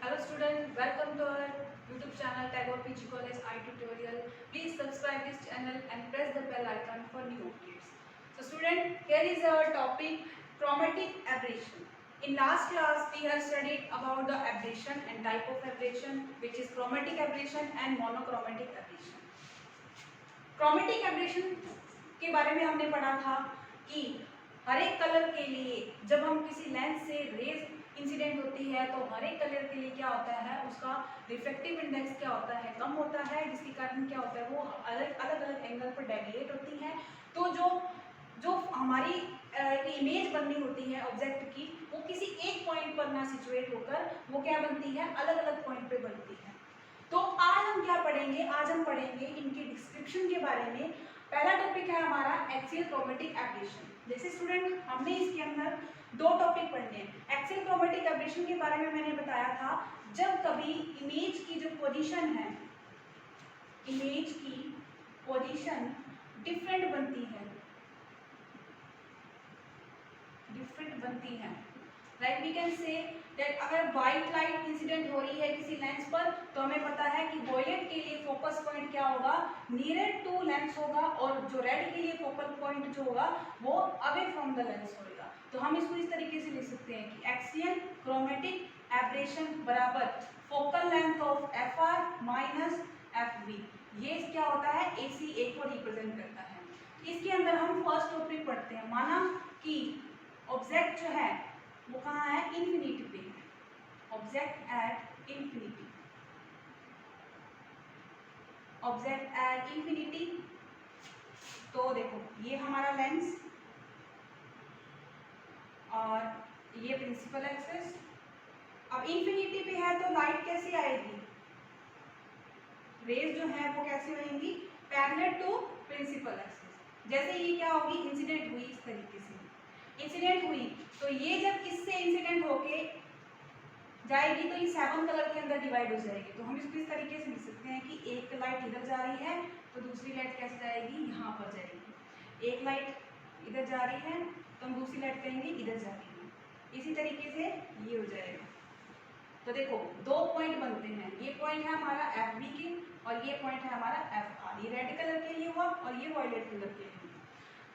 Hello students, welcome to our YouTube channel Tagore PG College iTutorial. Please subscribe this channel and press the bell icon for new updates. So student, here is our topic chromatic aberration. In last class we have studied about the aberration and type of aberration, which is chromatic aberration and monochromatic aberration. Chromatic aberration के बारे में हमने पढ़ा था कि हर एक colour के लिए जब हम किसी लेंस से रेज इंसिडेंट होती है तो हर एक कलर के लिए क्या होता है, उसका रिफ्लेक्टिव इंडेक्स क्या होता है, कम होता है, जिसके कारण क्या होता है वो अलग अलग एंगल पर डेविएट होती है। तो जो हमारी इमेज बननी होती है ऑब्जेक्ट की, वो किसी एक पॉइंट पर ना सिचुएट होकर वो क्या बनती है, अलग अलग पॉइंट पे बनती है। तो आज हम क्या पढ़ेंगे, आज हम पढ़ेंगे इनके डिस्क्रिप्शन के बारे में। पहला टॉपिक है हमारा एक्सियल क्रोमेटिक एब्रेशन। जैसे स्टूडेंट हमने इसके अंदर दो टॉपिक पढ़ने हैं। एक्सियल क्रोमेटिक एब्रेशन के बारे में मैंने बताया था, जब कभी इमेज की जो पोजीशन है, इमेज की पोजीशन डिफरेंट बनती है, like we can say that अगर व्हाइट लाइट इंसिडेंट हो रही है किसी लेंस पर, तो हमें पता है कि वॉयलेट के लिए फोकस पॉइंट क्या होगा, नियर टू लेंस होगा, और जो रेड के लिए फोकल पॉइंट जो होगा वो अवे फ्रॉम द लेंस होगा। तो हम इसको इस तरीके से लिख सकते हैं कि एक्सियल क्रोमेटिक एब्रेशन बराबर focal length of F R minus F B. ये क्या होता है, ए सी ए को रिप्रेजेंट करता है। इसके अंदर हम फर्स्ट टॉपिक पढ़ते हैं। माना कि ऑब्जेक्ट जो है वो कहाँ है, इन्फिनिटी पे है, object at infinity, object at infinity. तो देखो ये हमारा लेंस और ये प्रिंसिपल एक्सिस। अब इन्फिनिटी पे है तो लाइट कैसे आएगी, रेज जो है वो कैसे होंगी, पैरेलल टू प्रिंसिपल एक्सिस। जैसे ये क्या होगी, इंसिडेंट हुई, इस तरीके से इंसिडेंट हुई, तो ये जब इससे इंसिडेंट होके जाएगी तो ये 7 कलर के अंदर डिवाइड हो जाएगी। तो हम इसको इस तरीके से लिख सकते हैं कि एक लाइट इधर जा रही है तो दूसरी लाइट कैसे जाएगी, यहाँ पर जाएगी। एक लाइट इधर जा रही है तो हम दूसरी लाइट कहेंगे इधर जा रही है। इसी तरीके से ये हो जाएगा। तो देखो दो पॉइंट बनते हैं, ये पॉइंट है हमारा एफ बी के और ये पॉइंट है हमारा एफ आर। ये रेड कलर के लिए हुआ और ये वॉयलेट कलर के लिए।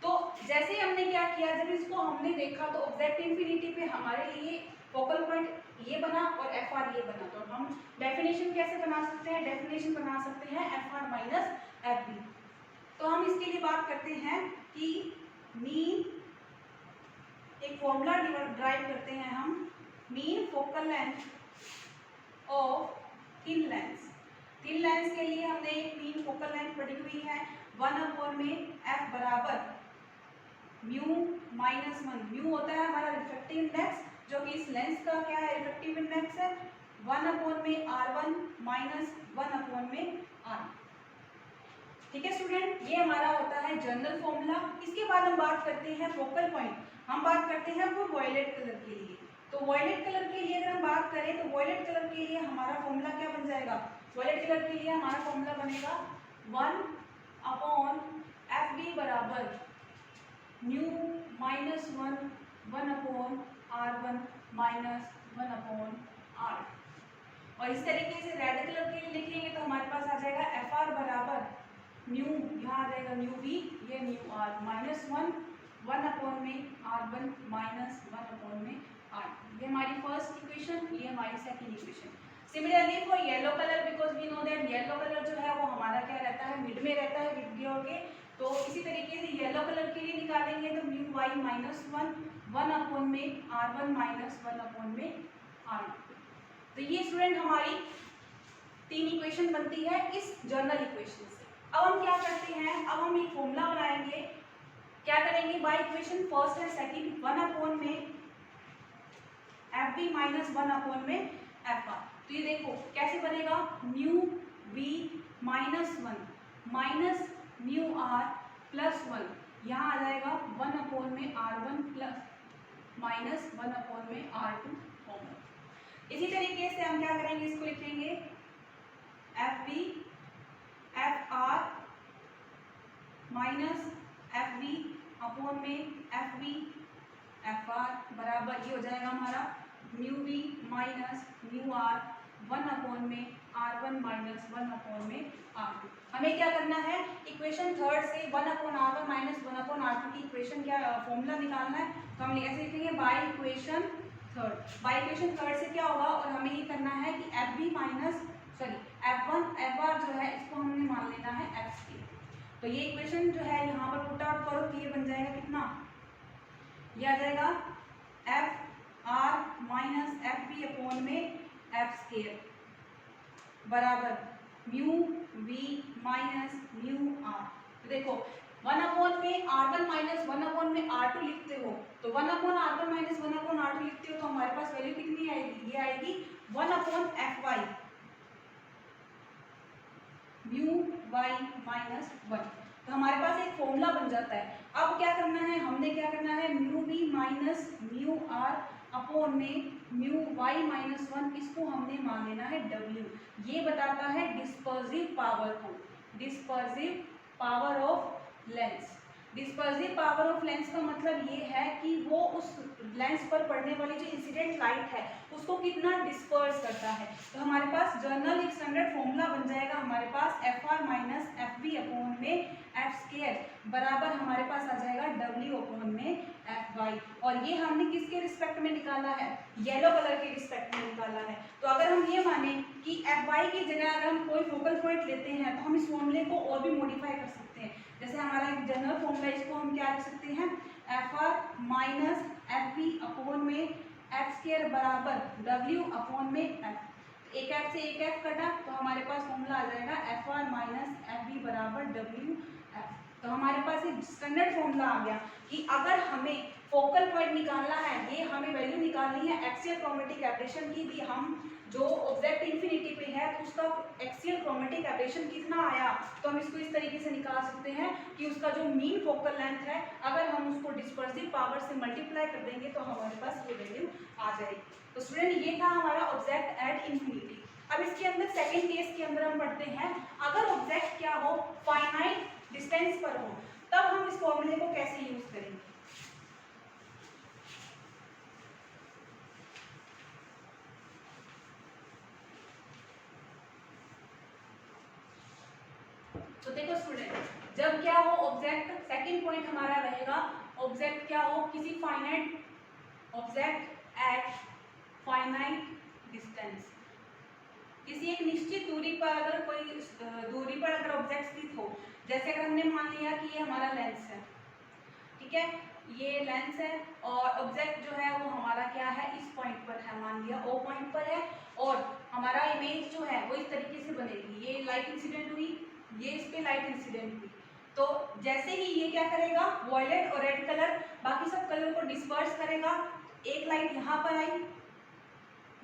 तो जैसे हमने क्या किया, जब इसको हमने देखा तो ऑब्जेक्ट इन्फिनिटी पे हमारे लिए फोकल पॉइंट ये बना और एफ आर ये बना। तो हम डेफिनेशन कैसे बना सकते हैं, डेफिनेशन बना सकते हैं F R minus F B. तो हम इसके लिए बात करते हैं कि मीन, एक फॉर्मूला ड्राइव करते हैं हम, mean focal length of thin lens. Thin lens के लिए हमने एक मीन फोकल लेंथ पढ़ी हुई है, 1/में एफ बराबर म्यू माइनस 1। म्यू होता है हमारा रिफ्लेक्टिव इंडेक्स, जो कि इस लेंस का क्या है, रिफ्लेक्टिव इंडेक्स है। 1/में R1 माइनस 1/में R। ठीक है स्टूडेंट, ये हमारा होता है जनरल फॉर्मूला। इसके बाद हम बात करते हैं फोकल पॉइंट। हम बात करते हैं वो वॉयलेट कलर के लिए। तो वॉयलेट कलर के लिए अगर हम बात करें तो वॉयलेट कलर के लिए हमारा फॉर्मूला क्या बन जाएगा, वॉयलेट कलर के लिए हमारा फॉर्मूला बनेगा 1/FB बराबर mu minus 1/R1 minus 1/R। और इस तरीके से रेड कलर के लिए लिखेंगे तो हमारे पास आ जाएगा एफ आर बराबर म्यू, यहाँ आ जाएगा म्यू बी, ये म्यू आर माइनस 1/में R1 माइनस 1/में R। ये हमारी फर्स्ट इक्वेशन, ये हमारी second equation. Similarly for yellow colour, because we know that yellow colour जो है वो हमारा क्या रहता है, मिड में रहता है विथ के। तो इसी तरीके से येलो कलर के लिए निकालेंगे तो म्यू वाई माइनस 1/में R1 माइनस 1/में R। तो ये स्टूडेंट हमारी 3 इक्वेशन बनती है इस जर्नल इक्वेशन से। अब हम क्या करते हैं, अब हम एक फॉर्मूला बनाएंगे। क्या करेंगे, by equation first and second, 1/में एफ बी माइनस 1/में एफ आर। तो ये देखो कैसे बनेगा, mu B minus 1 minus mu R plus 1, यहाँ आ जाएगा 1/में R1 प्लस माइनस 1/में R2 होगा। इसी तरीके से हम क्या करेंगे, इसको लिखेंगे F B F R minus F B upon में एफ बी एफ आर बराबर ये हो जाएगा हमारा mu B minus mu R 1 upon में R1 माइनस 1 अपॉन में R2। हमें क्या करना है, इक्वेशन थर्ड से 1 upon R1 minus 1 upon R2 की इक्वेशन क्या फॉर्मूला निकालना है। तो हम ऐसे लिखेंगे by equation third. By equation third से क्या होगा, और हमें ये करना है कि FB माइनस F1 FR जो है इसको हमने मान लेना है F के। तो ये इक्वेशन जो है यहाँ पर पुट आउट करो तो ये बन जाएगा कितना, ये आ जाएगा FR माइनस FB अपॉन में F स्केयर बराबर mu V minus mu R। तो देखो 1 अपॉन में R1 माइनस 1 अपॉन में R2 लिखते हो, तो 1 upon R1 minus 1 upon R2 लिखते हो तो हमारे पास वैल्यू कितनी आएगी, ये आएगी 1 upon FY mu Y minus 1। तो हमारे पास एक फॉर्मूला बन जाता है। अब क्या करना है, हमने क्या करना है, mu V minus mu R upon में म्यू Y माइनस 1, इसको हमने मान लेना है W। ये बताता है डिस्पर्सिव पावर को, dispersive power of lens. Dispersive power of lens का मतलब ये है कि वो उस लेंस पर पड़ने वाली जो इंसिडेंट लाइट है उसको कितना डिस्पर्स करता है। तो हमारे पास जर्नल एक स्टैंडर्ड फॉर्मूला बन जाएगा हमारे पास FR माइनस FB अपॉन में F स्केयर बराबर हमारे पास आ जाएगा W अपॉन में FY। और ये हमने किसके रिस्पेक्ट में निकाला है, येलो कलर के रिस्पेक्ट में निकाला है। तो अगर हम ये माने कि FY की जगह अगर हम कोई फोकल पॉइंट लेते हैं तो हम इस फॉर्मूले को और भी मॉडिफाई कर सकते हैं। जैसे हमारा एक जनरल फॉर्मूला, इसको हम क्या रख सकते हैं, FR माइनस FB अपॉन में F स्केयर बराबर W अपॉन में F। एक F से एक F कटा तो हमारे पास फॉर्मूला आ जाएगा FR माइनस FB बराबर WF। तो हमारे पास एक स्टैंडर्ड फॉर्मूला आ गया कि अगर हमें फोकल पॉइंट निकालना है, ये हमें वैल्यू निकालनी है एक्सियल क्रोमेटिक एब्रेशन की भी, हम जो ऑब्जेक्ट इंफिनिटी पे है तो उसका एक्सियल क्रोमेटिक एब्रेशन कितना आया, तो हम इसको इस तरीके से निकाल सकते हैं कि उसका जो मीन फोकल लेंथ है अगर हम उसको डिस्पर्सिव पावर से मल्टीप्लाई कर देंगे तो हमारे पास ये वैल्यू आ जाएगी। तो स्टूडेंट ये था हमारा ऑब्जेक्ट एट इंफिनिटी। अब इसके अंदर सेकेंड केस के अंदर हम पढ़ते हैं, अगर ऑब्जेक्ट क्या हो, फाइनाइट डिस्टेंस पर हो, तब हम इस फॉर्मूले को कैसे यूज करेंगे। तो देखो स्टूडेंट, जब क्या हो ऑब्जेक्ट, सेकंड पॉइंट हमारा रहेगा ऑब्जेक्ट क्या हो, किसी finite object at finite distance, किसी एक निश्चित दूरी पर अगर कोई दूरी पर अगर ऑब्जेक्ट स्थित हो, जैसे अगर हमने मान लिया कि ये हमारा लेंस है, ठीक है, ये लेंस है और ऑब्जेक्ट जो है वो हमारा क्या है, इस पॉइंट पर है, मान लिया O पॉइंट पर है, और हमारा इमेज जो है वो इस तरीके से बनेगी, ये लाइट इंसिडेंट हुई, ये इस पे लाइट इंसिडेंट हुई, तो जैसे ही ये क्या करेगा, वॉयलेट और रेड कलर बाकी सब कलर को डिस्पर्स करेगा, एक लाइट यहाँ पर आई,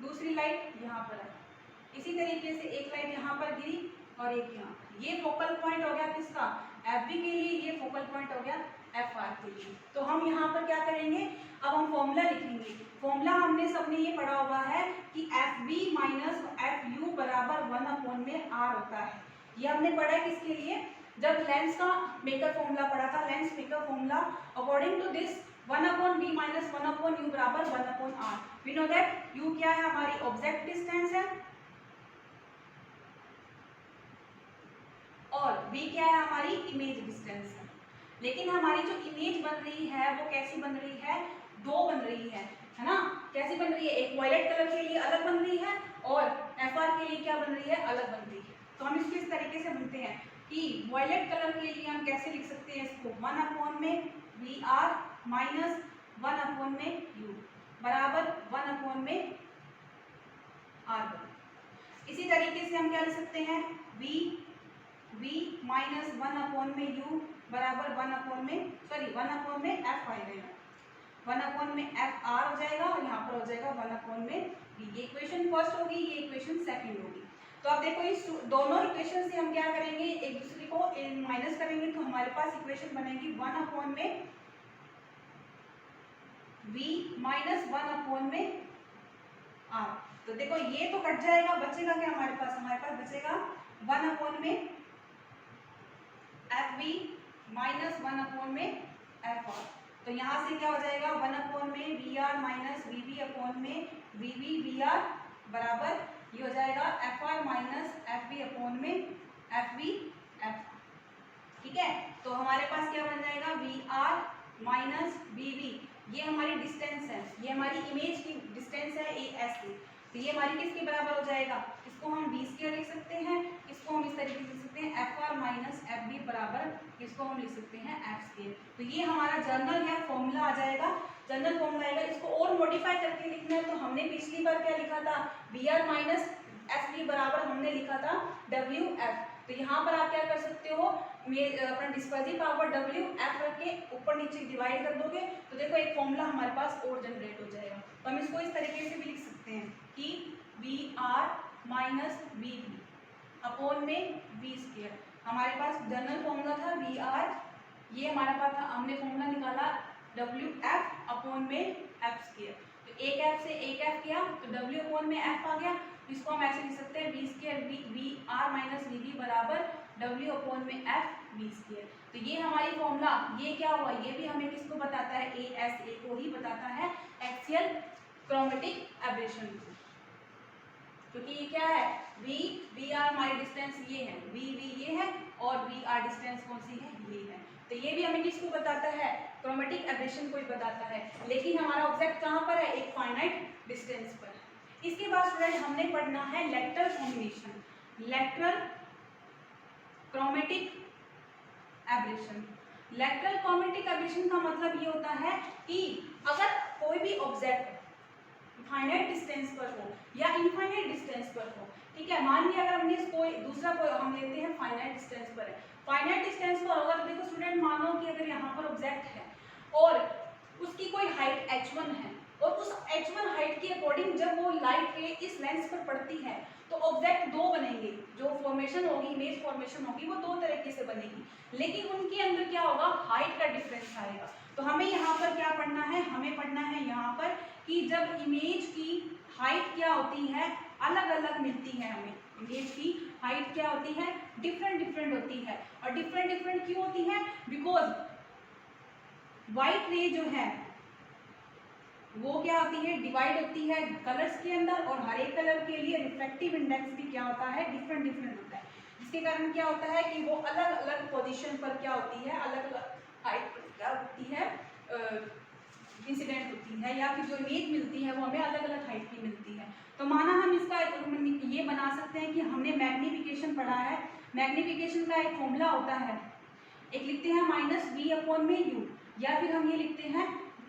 दूसरी लाइट यहाँ पर आई, इसी तरीके से एक लाइट यहाँ पर गिरी और एक यहाँ। ये फोकल पॉइंट हो गया किसका, FB के लिए, ये फोकल पॉइंट हो गया FR के लिए। तो हम यहाँ पर क्या करेंगे, अब हम फॉर्मूला लिखेंगे। फॉर्मूला हमने सबने ये पढ़ा हुआ है कि FB माइनस FU बराबर 1 अपॉन में R होता है। ये हमने पढ़ा है किसके लिए, जब लेंस का मेकर फॉर्मूला पढ़ा था, lens maker formula, according to this 1 upon B minus 1 upon U बराबर 1 upon R। We know that U क्या है, हमारी ऑब्जेक्ट डिस्टेंस है, और V क्या है, हमारी इमेज डिस्टेंस है। लेकिन हमारी जो इमेज बन रही है वो कैसी बन रही है, दो बन रही है ना, कैसी बन रही है, एक वायलेट कलर के लिए अलग बन रही है और FR के लिए क्या बन रही है, अलग बन रही है। तो हम इसको इस तरीके से बनते हैं कि वायलेट कलर के लिए हम कैसे लिख सकते हैं इसको, 1 अपॉन में VR माइनस 1 अपॉन में U बराबर 1 अपॉन में R। इसी तरीके से हम क्या लिख सकते हैं, V माइनस 1 अपॉन में U बराबर 1 अपॉन में 1 अपॉन में F आएगा, 1 अपॉन में FR हो जाएगा और यहाँ पर हो जाएगा 1 अपॉन में V। ये इक्वेशन फर्स्ट होगी, ये इक्वेशन सेकंड होगी। तो आप देखो इस दोनों इक्वेशन से हम क्या करेंगे, एक दूसरे को माइनस करेंगे तो हमारे पास इक्वेशन बनेगी 1 अपॉन में V माइनस 1 अपॉन में R। तो देखो ये तो कट जाएगा, बचेगा क्या हमारे पास बचेगा 1 अपॉन में FB माइनस 1 अपॉन में FR। तो यहाँ से क्या हो जाएगा, 1 अपॉन में VR माइनस VB अपॉन में VB VR बराबर ये हो जाएगा F R minus F B upon में एफ बी एफ। ठीक है, तो हमारे पास क्या बन जाएगा V R minus V B, ये हमारी डिस्टेंस है, ये हमारी इमेज की डिस्टेंस है ए एस से, तो ये हमारी किसके बराबर हो जाएगा, इसको हम बी स्क्वायर लिख सकते हैं, इसको हम इस तरीके से लिख सकते हैं F R minus F B बराबर इसको हम लिख सकते हैं एफ स्क्वायर। तो ये हमारा जर्नल या फॉर्मूला आ जाएगा, जनरल फॉर्मूला आएगा। इसको और मॉडिफाई करके लिखना है तो हमने पिछली बार क्या लिखा था, B R minus F B बराबर हमने लिखा था डब्ल्यू एफ। तो यहाँ पर आप क्या कर सकते हो, अपना डिस्पर्सिव पावर डब्ल्यू एफ रख के ऊपर नीचे डिवाइड कर दोगे तो देखो एक फॉर्मूला हमारे पास और जनरेट हो जाएगा। तो हम इसको इस तरीके से भी लिख सकते हैं कि V R minus V B upon में वी स्क्वायर। हमारे पास जनरल फॉर्मूला था वी आर, ये हमारे पास था, हमने फॉर्मूला निकाला डब्ल्यू एफ अपॉन में एफ स्क्वायर। तो एक एफ से एक एफ किया तो डब्ल्यू अपॉन में एफ आ गया, इसको हम ऐसे लिख सकते हैं V square V R minus V B बराबर डब्ल्यू अपॉन में एफ वी स्क्वायर। तो ये हमारी फॉर्मूला, ये क्या हुआ, ये भी हमें किसको बताता है, ए एस ए को ही बताता है, एक्सियल क्रोमेटिक एब्रेशन को। क्योंकि ये क्या है, वी आर हमारी डिस्टेंस ये है, वी ये है और वी आर डिस्टेंस कौन सी है, ये है। तो ये भी हमें किसको बताता है, क्रोमेटिक एब्रेशन को ही बताता है। लेकिन हमारा ऑब्जेक्ट कहाँ पर है, एक फाइनाइट डिस्टेंस पर। इसके बाद स्टूडेंट हमने पढ़ना है lateral combination, lateral chromatic aberration. Lateral chromatic aberration का मतलब ये होता है कि अगर कोई भी ऑब्जेक्ट फाइनाइट डिस्टेंस पर हो या इनफाइनाइट डिस्टेंस पर हो, ठीक है, मान लिया अगर हमने कोई दूसरा कोई हम लेते हैं फाइनाइट डिस्टेंस पर है, फाइनाइट डिस्टेंस पर होगा तो देखो स्टूडेंट मानो कि अगर यहाँ पर ऑब्जेक्ट है और उसकी कोई हाइट h1 है और उस h1 हाइट के अकॉर्डिंग जब वो लाइट रे इस लेंस पर पड़ती है तो ऑब्जेक्ट दो बनेंगे, जो फॉर्मेशन होगी, इमेज फॉर्मेशन होगी वो दो तरीके से बनेगी, लेकिन उनके अंदर क्या होगा, हाइट का डिफरेंस आएगा। तो हमें यहाँ पर क्या पढ़ना है, हमें पढ़ना है यहाँ पर कि जब इमेज की हाइट क्या होती है, अलग अलग मिलती है, हमें इमेज की हाइट क्या होती है, डिफरेंट डिफरेंट होती है। और डिफरेंट डिफरेंट क्यों होती है, बिकॉज व्हाइट रे जो है वो क्या होती है, डिवाइड होती है कलर्स के अंदर, और हर एक कलर के लिए रिफ्रैक्टिव इंडेक्स भी क्या होता है, डिफरेंट डिफरेंट होता है। इसके कारण क्या होता है कि वो अलग अलग पोजीशन पर क्या होती है, अलग अलग हाइट पर क्या होती है, इंसिडेंट होती है, या फिर जो इमेज मिलती है वो हमें अलग अलग हाइट की मिलती है। तो माना हम इसका ये बना सकते हैं कि हमने मैग्निफिकेशन पढ़ा है, मैग्निफिकेशन का एक फॉर्मूला होता है, एक लिखते हैं माइनस वी अपॉन में यू, या फिर हम ये लिखते हैं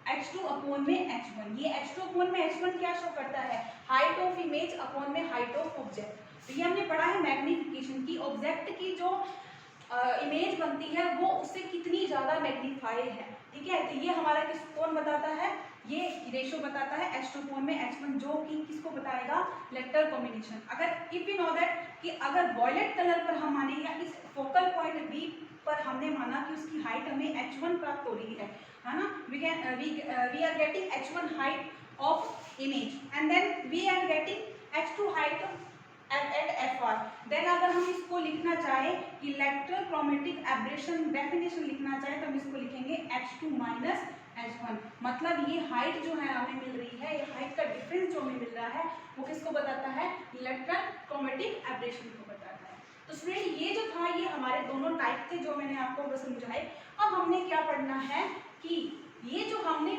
h2 अपॉन में h1। ये h2 अपॉन में h1 क्या शो करता है, हाइट ऑफ इमेज अपॉन में हाइट ऑफ ऑब्जेक्ट। तो ये हमने पढ़ा है मैग्निफिकेशन की, ऑब्जेक्ट की जो इमेज बनती है वो उससे कितनी ज़्यादा मैग्नीफाई है, ठीक है। तो ये हमारा किस कौन बताता है, ये रेशो बताता है h2 अपॉन में h1, जो कि किसको बताएगा, लेटरल कॉम्बिनेशन। अगर इफ यू नो दैट कि अगर वॉयलेट कलर पर हम माने या इस फोकल पॉइंट बी पर हमने माना कि उसकी हाइट हमें h1 प्राप्त हो रही है ना, we are getting h1 height of image and then we are getting h2 height at fr। देन अगर हम इसको लिखना चाहे कि लेटरल क्रोमेटिक एब्रेशन डेफिनेशन लिखना चाहे तो हम इसको लिखेंगे h2 माइनस h1। मतलब ये हाइट जो है हमें मिल रही है, ये हाइट का डिफरेंस जो हमें मिल रहा है वो किसको बताता है, लेटरल क्रोमेटिक एब्रेशन को बताता है। तो स्टूडेंट ये जो था ये हमारे दोनों टाइप थे जो मैंने आपको बस समझाए। अब हमने क्या पढ़ना है कि ये जो हमने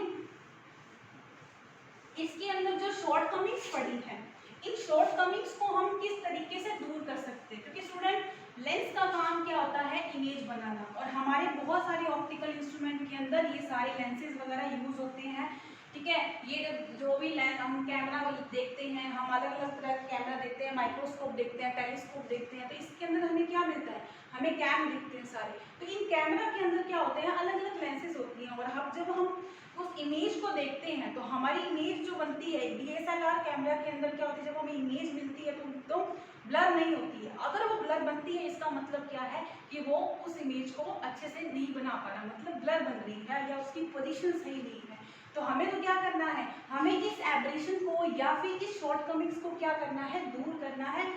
इसके अंदर जो शॉर्टकमिंग्स पढ़ी है, इन शॉर्टकमिंग्स को हम किस तरीके से दूर कर सकते हैं, क्योंकि स्टूडेंट लेंस का काम क्या होता है, इमेज बनाना, और हमारे बहुत सारे ऑप्टिकल इंस्ट्रूमेंट के अंदर ये सारे लेंसेज वगैरह यूज होते हैं, ठीक है। ये जो भी लेंस हम कैमरा देखते हैं, हम अलग अलग तरह का कैमरा देखते हैं, माइक्रोस्कोप देखते हैं, टेलीस्कोप देखते हैं, तो इसके अंदर हमें क्या मिलता है, हमें कैम दिखते हैं सारे। तो इन कैमरा के अंदर क्या होते हैं, अलग अलग लेंसेज होती हैं, और हम जब हम उस इमेज को देखते हैं तो हमारी इमेज जो बनती है DSLR कैमरा के अंदर क्या होती है, जब हमें इमेज मिलती है तो एकदम ब्लर नहीं होती है। अगर वो ब्लर बनती है इसका मतलब क्या है कि वो उस इमेज को अच्छे से नहीं बना पा रहा, मतलब ब्लर बन रही है या उसकी पोजीशन सही नहीं है। तो हमें तो क्या करना है, हमें इस एब्रेशन को या फिर इस शॉर्टकमिंग्स को क्या करना है, दूर करना है।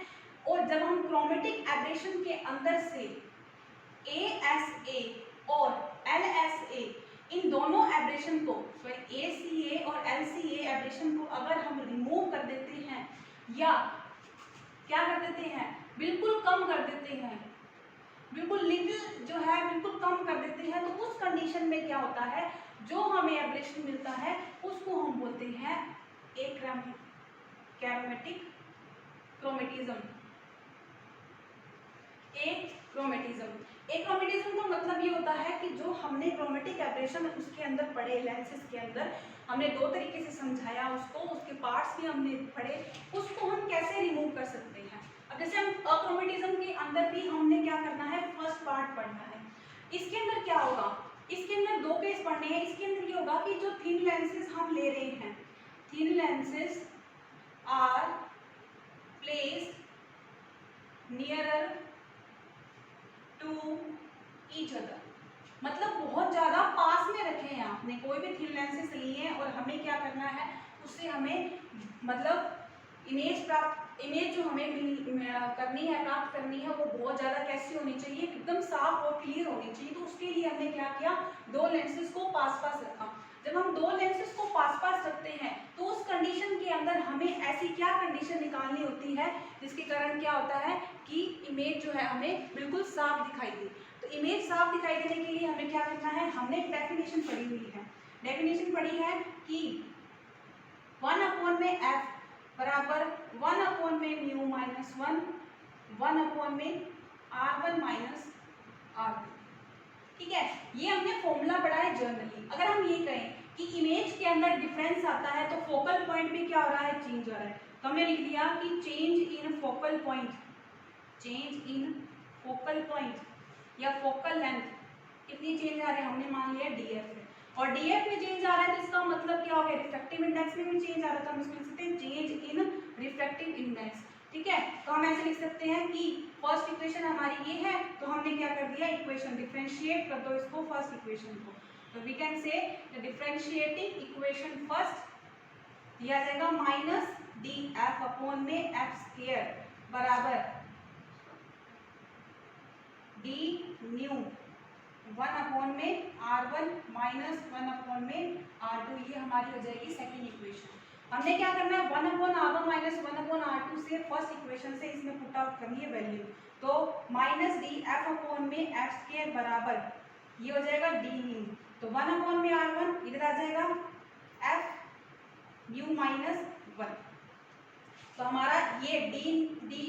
और जब हम क्रोमेटिक एब्रेशन के अंदर से ASA और LSA इन दोनों एब्रेशन को, सॉरी ACA और LCA एब्रेशन को अगर हम रिमूव कर देते हैं या क्या कर देते हैं, बिल्कुल कम कर देते हैं, बिल्कुल लिटिल जो है बिल्कुल कम कर देते हैं, तो उस कंडीशन में क्या होता है, जो हमें एब्रेशन मिलता है उसको हम बोलते हैं एकैरोमेटिक क्रोमेटिज्म। एक्रोमेटिज्म का मतलब ये होता है कि जो हमने क्रोमेटिक एब्रेशन उसके अंदर पढ़े, लेंसेज के अंदर हमने दो तरीके से समझाया उसको, उसके पार्ट्स भी हमने पढ़े, उसको हम कैसे रिमूव कर सकते हैं। अब जैसे हम अक्रोमेटिज्म के अंदर भी हमने क्या करना है, फर्स्ट पार्ट पढ़ना है। इसके अंदर क्या होगा, इसके अंदर दो केस पढ़ने हैं। इसके अंदर ये होगा कि जो थिन लेंसेज हम ले रहे हैं, thin lenses are placed nearer to each other, मतलब बहुत ज्यादा पास में रखे हैं आपने, कोई भी थिन लेंसेज लिए हैं और हमें क्या करना है, उससे हमें मतलब इमेज जो हमें करनी है, प्राप्त करनी है, वो बहुत ज्यादा कैसी होनी चाहिए, एकदम साफ और क्लियर होनी चाहिए। तो उसके लिए हमने क्या किया, दो लेंसेज को पास पास रखा। जब हम दो लेंसेज को पास पास रखते हैं तो उस कंडीशन के अंदर हमें ऐसी क्या कंडीशन निकालनी होती है जिसके कारण क्या होता है कि इमेज जो है हमें बिल्कुल साफ दिखाई दे। तो इमेज साफ दिखाई देने के लिए हमें क्या करना है, हमने एक डेफिनेशन पढ़ी हुई है, डेफिनेशन पढ़ी है कि 1 में f बराबर 1 में म्यू माइनस 1, 1 में r1 माइनस r2। ठीक है, ये हमने फॉर्मूला पढ़ा है जनरली। अगर हम ये कहें कि इमेज के अंदर डिफरेंस आता है तो फोकल पॉइंट में क्या हो रहा है, चेंज हो रहा है, तो हमने लिख दिया कि change in focal point, change in focal point या फोकल लेंथ कितनी चेंज आ रहे हैं, हमने मान लिया डीएफ में, और डीएफ में चेंज आ रहा है तो इसका मतलब क्या हो गया, रिफ्रैक्टिव इंडेक्स में भी चेंज आ रहा है, तो हम इसको लिख सकते हैं चेंज इन रिफ्रैक्टिव इंडेक्स। ठीक है, तो हम ऐसे लिख सकते हैं कि फर्स्ट इक्वेशन हमारी ये है, तो हमने क्या कर दिया, इक्वेशन डिफरेंशिएट कर दो इसको, फर्स्ट इक्वेशन को, तो we can say the differentiating equation first दिया जाएगा माइनस डी एफ अपॉन में एफ स्क्वायर बराबर डी न्यू 1 में r1 माइनस 1 में r2, ये हमारी हो जाएगी सेकेंड इक्वेशन। हमने क्या करना है, 1/r1 माइनस 1/r2 से फर्स्ट इक्वेशन से इसमें पुट आउट करनी है वैल्यू, तो माइनस डी एफ अपॉन में एफ स्क्वायर बराबर ये हो जाएगा डी न्यू, तो 1 में r1 इधर आ जाएगा एफ न्यू माइनस 1, तो हमारा ये डी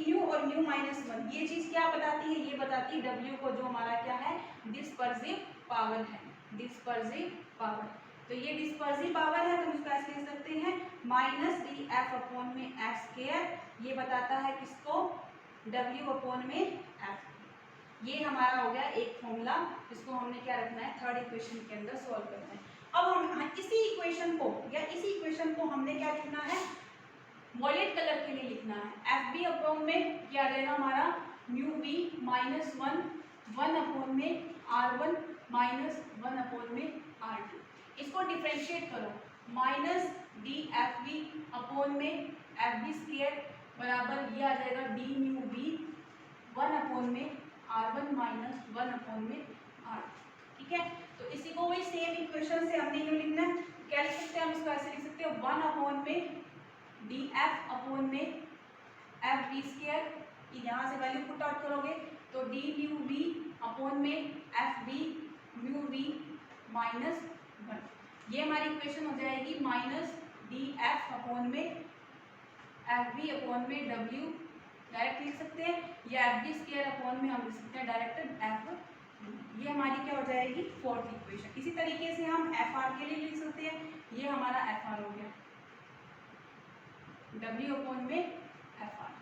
न्यू और न्यू माइनस 1 ये चीज क्या बताती है, ये बताती है डब्ल्यू को, जो हमारा क्या है, डिस्पर्सिव पावर है, डिस्पर्सिव पावर। तो ये डिस्पर्सिव पावर है तो हम इसको ऐसे लिख सकते हैं माइनस डी एफ अपॉन में एफ स्क्वायर, ये बताता है किसको, डब्ल्यू अपॉन में एफ। ये हमारा हो गया एक फॉर्मूला, इसको हमने क्या रखना है, थर्ड इक्वेशन के अंदर सॉल्व करना है। अब हम इसी इक्वेशन को या इसी इक्वेशन को हमने क्या लिखना है, वॉयलेट कलर के लिए लिखना है, एफ बी अपॉन में क्या रहेगा हमारा, म्यू बी माइनस 1 अपॉन में r1 माइनस 1 अपॉन में r2। इसको डिफरेंशिएट करो, minus D F B upon में एफ बी स्क्वायर बराबर ये आ जाएगा डी म्यू बी 1 अपॉन में r1 माइनस 1 अपॉन में r2। ठीक है, तो इसी को वही सेम इक्वेशन से हमने ये लिखना है, क्या लिख सकते हैं हम इसको ऐसे लिख सकते हैं 1 अपॉन में डी एफ अपॉन में एफ बी स्क्वायर, यहाँ से वैल्यू पुट आउट करोगे तो डी म्यू बी अपॉन में F B mu B minus 1, ये हमारी इक्वेशन हो जाएगी माइनस डी एफ अपॉन में एफ बी अपॉन में डब्ल्यू डायरेक्ट लिख सकते हैं, या एफ बी स्क्वायर अपॉन में हम लिख सकते हैं डायरेक्ट एफ, ये हमारी क्या हो जाएगी फोर्थ इक्वेशन। इसी तरीके से हम एफ आर के लिए लिख सकते हैं, ये हमारा एफ आर हो गया W अपॉन में एफ आर,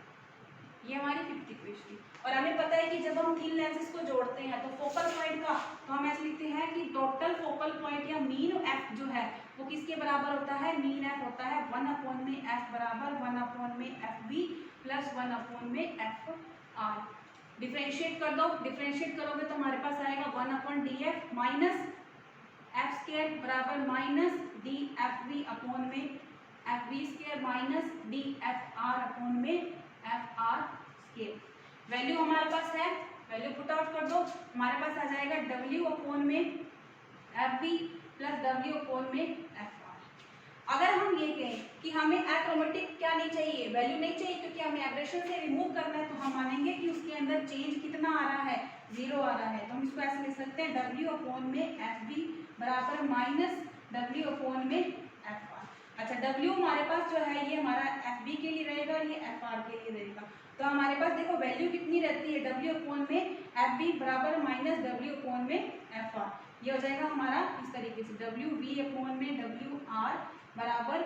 ये हमारी फिफ्थ इक्वेशन। और हमें पता है कि जब हम थिन लेंसेज को जोड़ते हैं तो फोकल पॉइंट का, तो हम ऐसे लिखते हैं कि टोटल फोकल पॉइंट या मीन एफ जो है वो किसके बराबर होता है, मीन एफ होता है 1 अपॉन में एफ बराबर 1 अपॉन में एफ बी प्लस 1 अपॉन में एफ आर। डिफरेंशिएट कर दो, डिफरेंशिएट करोगे तो हमारे पास आएगा 1 upon D F minus F square बराबर minus D F B upon में F B square minus D F R upon में एफ आर स्क्वायर। वैल्यू हमारे पास है, वैल्यू पुट आउट कर दो, हमारे पास आ जाएगा W अपॉन में F B plus W upon में एफ आर। अगर हम ये कहें कि हमें अक्रोमेटिक क्या नहीं चाहिए, वैल्यू नहीं चाहिए, क्योंकि हमें एब्रेशन से रिमूव करना है, तो हम मानेंगे कि उसके अंदर चेंज कितना आ रहा है, 0 आ रहा है। तो हम इसको ऐसे लिख सकते हैं W अपॉन में FB बराबर माइनस W अपॉन में FR। अच्छा, W हमारे पास जो है ये हमारा FB के लिए रहेगा और ये FR के लिए रहेगा। तो हमारे पास देखो वैल्यू कितनी रहती है, W अपॉन में FB बराबर माइनस W अपॉन में FR। ये हो जाएगा हमारा इस तरीके से WV अपॉन में WR बराबर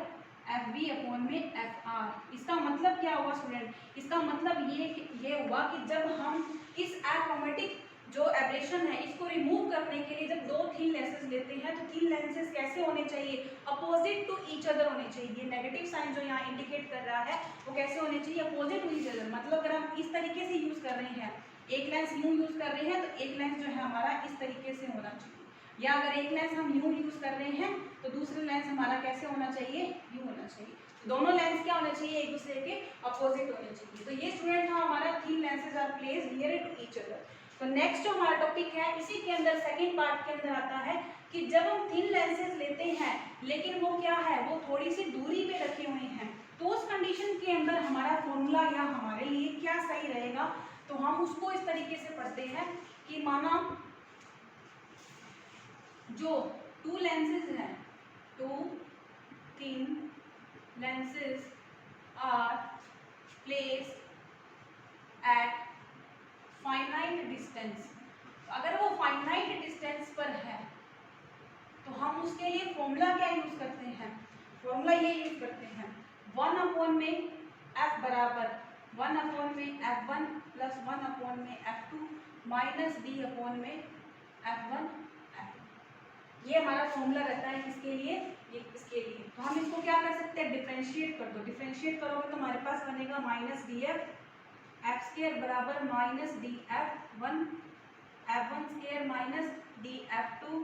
FB अपॉन में FR। इसका मतलब क्या हुआ स्टूडेंट, इसका मतलब ये हुआ कि जब हम इस अक्रोमेटिक जो एब्रेशन है इसको रिमूव करने के लिए जब दो थिन लेंसेज लेते हैं तो थिन लेंसेज कैसे होने चाहिए, अपोजिट टू ईच अदर होने चाहिए। नेगेटिव साइन जो यहाँ इंडिकेट कर रहा है वो कैसे होने चाहिए, अपोजिट टू ईच अदर। मतलब अगर हम इस तरीके से यूज कर रहे हैं, एक लेंस यूं यूज कर रहे हैं तो एक लेंस जो है हमारा इस तरीके से होना चाहिए, या अगर एक लेंस हम यूं यूज कर रहे हैं तो दूसरा लेंस हमारा कैसे होना चाहिए, यूं होना चाहिए। दोनों लेंस क्या होना चाहिए, एक दूसरे के अपोजिट होने चाहिए। तो ये स्टूडेंट था हमारा thin lenses are placed near to each other. तो नेक्स्ट जो हमारा टॉपिक है इसी के अंदर सेकंड पार्ट के अंदर आता है कि जब हम थिन लेंसेज लेते हैं लेकिन वो क्या है, वो थोड़ी सी दूरी पे रखे हुए हैं, तो उस कंडीशन के अंदर हमारा फॉर्मूला या हमारे लिए क्या सही रहेगा। तो हम उसको इस तरीके से पढ़ते हैं कि माना जो टू लेंसेज हैं, two thin lenses are placed at finite distance। अगर वो finite distance पर है तो हम उसके लिए फॉर्मूला क्या यूज करते हैं, फॉर्मूला ये यूज करते हैं 1 अपॉन में f बराबर 1 अपॉन में f1 प्लस 1 अपॉन में f2 माइनस d अपॉन में f1 f2। ये हमारा फॉर्मूला रहता है किसके लिए, ये इसके लिए। तो हम इसको क्या कर सकते हैं, डिफरेंशिएट कर दो। डिफरेंशिएट करोगे तो हमारे पास बनेगा माइनस डी एफ स्क्वायर बराबर minus D F1 square minus D F2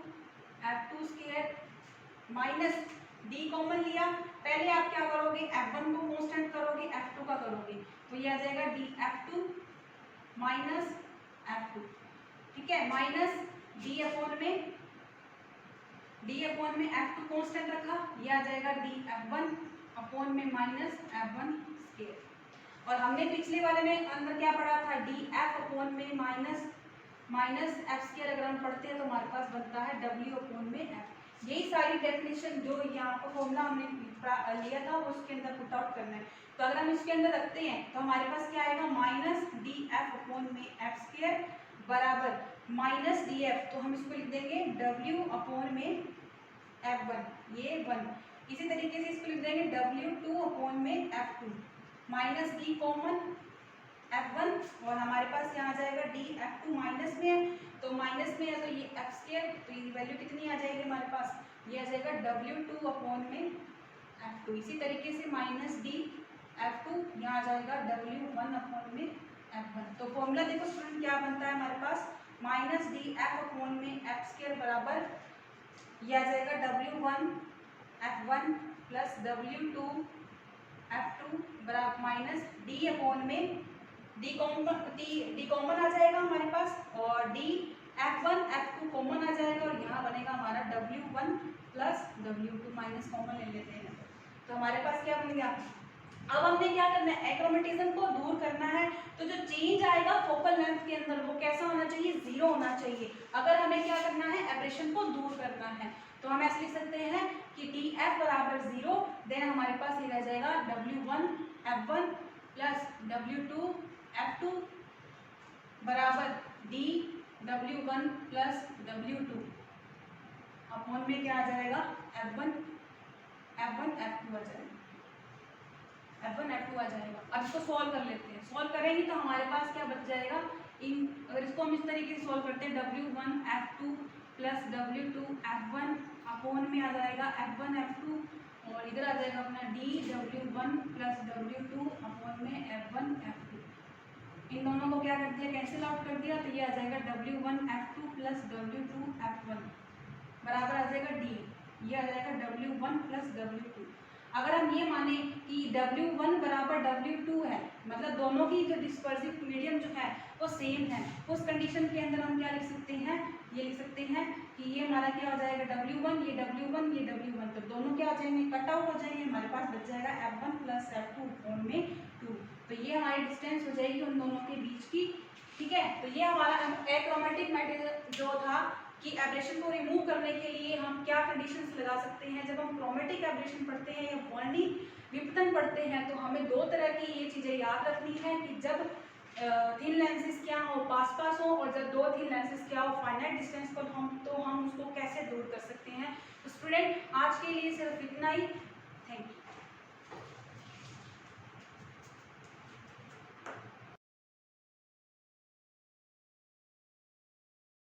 square minus D common लिया। पहले आप क्या करोगे, F1 को कांस्टेंट करोगे, F2 का करोगे, तो ये आ जाएगा डी F2 माइनस F2, ठीक है, माइनस डी अपॉन में F2 कांस्टेंट रखा, ये आ जाएगा डी F1 अपॉन में माइनस F1 स्क्वायर। और हमने पिछले वाले में अंदर क्या पढ़ा था, डी F अपॉन में माइनस F स्क्वायर। अगर हम पढ़ते हैं तो हमारे पास बनता है W अपॉन में F। यही सारी डेफिनेशन जो यहाँ पर फॉर्मूला हमने लिया था वो उसके अंदर पुट आउट करना है। तो अगर हम इसके अंदर रखते हैं तो हमारे पास क्या आएगा, माइनस डी F अपॉन में F स्क्वायर बराबर माइनस डी F, तो हम इसको लिख देंगे W अपॉन में F1, ये 1। इसी तरीके से इसको लिख देंगे W2 अपॉन में F2 minus D common F1, और हमारे पास यहाँ आ जाएगा डी F2 माइनस में है, तो माइनस में है तो ये F स्क्वायर, तो ये वैल्यू कितनी आ जाएगी हमारे पास, ये आ जाएगा W2 अपॉन में F2। इसी तरीके से माइनस डी F2 यहाँ आ जाएगा W1 अपॉन में F1। तो फॉर्मूला देखो स्टूडेंट क्या बनता है हमारे पास, माइनस डी F अपॉन में F स्क्वायर बराबर ये आ जाएगा W1 F1 plus W2 F2 बराबर माइनस डी अपॉन में डी कॉमन आ जाएगा हमारे पास, और डी F1 F2 कॉमन आ जाएगा, और यहाँ बनेगा हमारा W1 plus W2 minus common ले लेते हैं। तो हमारे पास क्या बन गया, अब हमने क्या करना है, एक्रोमेटिज्म को दूर करना है। तो जो चेंज आएगा फोकल लेंथ के अंदर वो कैसा होना चाहिए, 0 होना चाहिए। अगर हमें क्या करना है, एब्रेशन को दूर करना है, तो हम ऐसे लिख सकते हैं कि डी एफ बराबर 0, देन हमारे पास ये रह जाएगा W1 F1 plus W2 F2 बराबर D W1 plus W2 upon में क्या आ जाएगा, F1 F2 आ जाएगा, F1 F2 आ जाएगा। अब इसको सॉल्व कर लेते हैं। सॉल्व करेंगे तो हमारे पास क्या बच जाएगा, अगर इसको हम इस तरीके से सॉल्व करते हैं W1 F2 plus W2 F1 upon में आ जाएगा F1 F2, और इधर आ जाएगा अपना D W1 plus W2 upon में F1 F2। इन दोनों को क्या कर दिया, कैंसिल आउट कर दिया, तो ये आ जाएगा W1 F2 plus W2 F1 बराबर आ जाएगा डी, ये आ जाएगा W1 प्लस W2। अगर हम ये माने कि W1 बराबर W2 है, मतलब दोनों की जो डिस्पर्सिव मीडियम जो है वो सेम है, उस कंडीशन के अंदर हम क्या लिख सकते हैं, ये लिख सकते हैं कि कि ये हमारा क्या हो जाएगा W1, ये W1, ये W1, तो दोनों क्या हो जाएंगे, कट आउट हो जाएंगे, हमारे पास बच जाएगा F1 प्लस F2 कोण में 2। तो ये हमारी डिस्टेंस हो जाएगी उन दोनों के बीच की। ठीक है, तो ये हमारा अक्रोमेटिक मेटेरियल जो था कि एब्रेशन को रिमूव करने के लिए हम क्या कंडीशंस लगा सकते हैं। जब हम क्रोमेटिक एब्रेशन पढ़ते हैं या वर्णिक विपतन पढ़ते हैं तो हमें दो तरह की ये चीज़ें याद रखनी है कि जब थिन लेंसेज क्या हो, पास पास हो, और जब दो थिन लेंसेज क्या हो, फाइनाइट डिस्टेंस पर हम, तो हम उसको कैसे दूर कर सकते हैं। तो स्टूडेंट आज के लिए सिर्फ इतना ही।